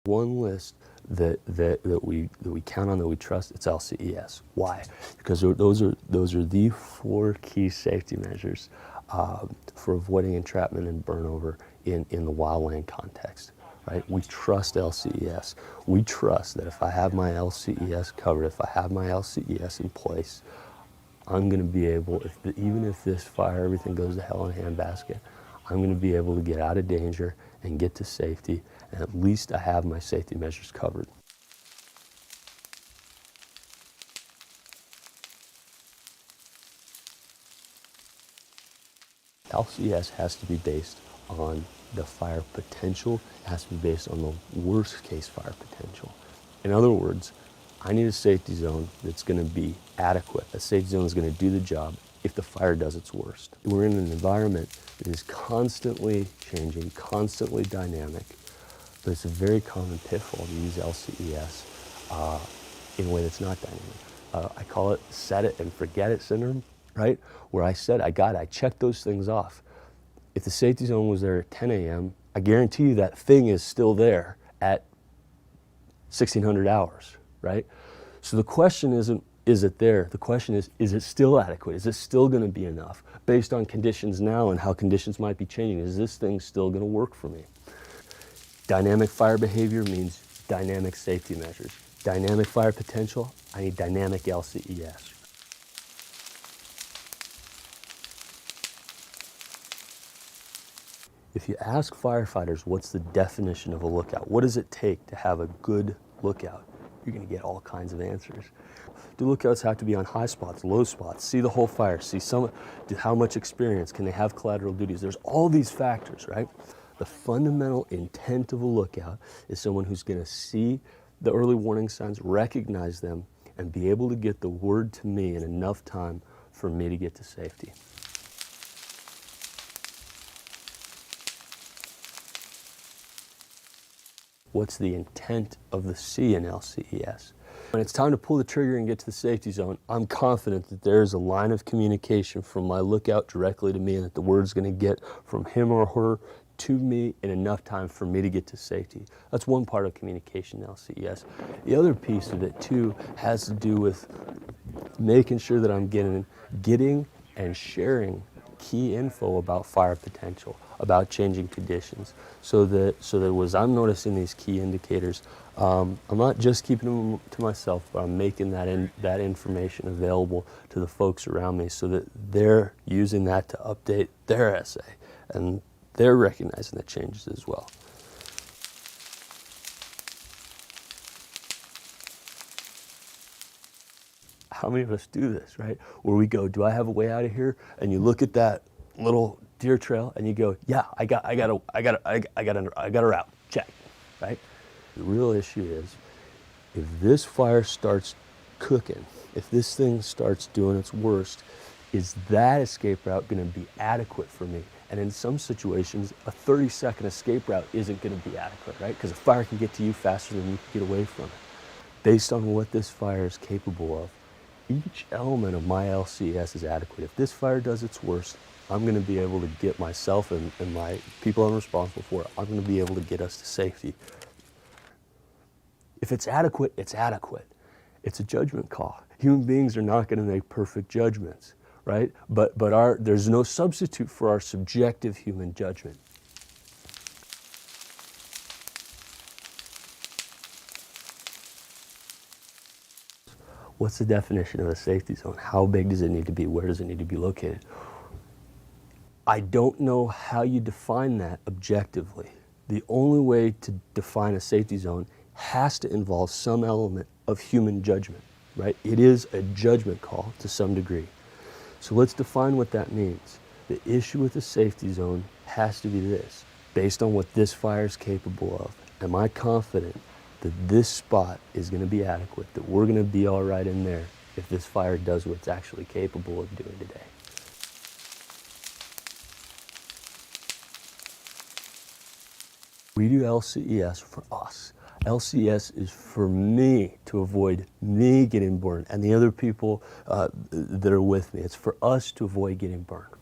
One list that we count on, that we trust, it's LCES. Why? Because those are the 4 key safety measures for avoiding entrapment and burnover in the wildland context. Right? We trust LCES. We trust that if I have my LCES covered, if I have my LCES in place, I'm going to be able, even if this fire, everything goes to hell in a handbasket, I'm going to be able to get out of danger and get to safety, and at least I have my safety measures covered. LCES has to be based on the fire potential. It has to be based on the worst case fire potential. In other words, I need a safety zone that's going to be adequate. A safety zone is going to do the job if the fire does its worst. We're in an environment that is constantly changing, constantly dynamic, but it's a very common pitfall to use LCES in a way that's not dynamic. I call it set it and forget it syndrome, right? Where I said, I checked those things off. If the safety zone was there at 10 a.m., I guarantee you that thing is still there at 1600 hours, right? So the question isn't, is it there? The question is it still adequate? Is it still going to be enough? Based on conditions now and how conditions might be changing, is this thing still going to work for me? Dynamic fire behavior means dynamic safety measures. Dynamic fire potential, I need dynamic LCES. If you ask firefighters what's the definition of a lookout, what does it take to have a good lookout, you're going to get all kinds of answers. Do lookouts have to be on high spots, low spots, see the whole fire, see how much experience, can they have collateral duties? There's all these factors, right? The fundamental intent of a lookout is someone who's going to see the early warning signs, recognize them, and be able to get the word to me in enough time for me to get to safety. What's the intent of the C in LCES? When it's time to pull the trigger and get to the safety zone, I'm confident that there's a line of communication from my lookout directly to me, and that the word's going to get from him or her to me in enough time for me to get to safety. That's one part of communication in LCES. The other piece of it too has to do with making sure that I'm getting and sharing key info about fire potential, about changing conditions, so that as I'm noticing these key indicators, I'm not just keeping them to myself, but I'm making that information available to the folks around me, so that they're using that to update their essay, and they're recognizing the changes as well. How many of us do this, right? Where we go, do I have a way out of here? And you look at that little deer trail and you go, yeah, I got a route, check, right? The real issue is, if this fire starts cooking, if this thing starts doing its worst, is that escape route going to be adequate for me? And in some situations, a 30-second escape route isn't going to be adequate, right? Because a fire can get to you faster than you can get away from it. Based on what this fire is capable of, each element of my LCES is adequate. If this fire does its worst, I'm going to be able to get myself and my people I'm responsible for, I'm going to be able to get us to safety. If it's adequate, it's adequate. It's a judgment call. Human beings are not going to make perfect judgments, right? But there's no substitute for our subjective human judgment. What's the definition of a safety zone? How big does it need to be? Where does it need to be located? I don't know how you define that objectively. The only way to define a safety zone has to involve some element of human judgment, right? It is a judgment call to some degree. So let's define what that means. The issue with a safety zone has to be this: based on what this fire is capable of, am I confident that this spot is going to be adequate, that we're going to be all right in there if this fire does what it's actually capable of doing today? We do LCES for us. LCES is for me, to avoid me getting burned and the other people that are with me. It's for us to avoid getting burned.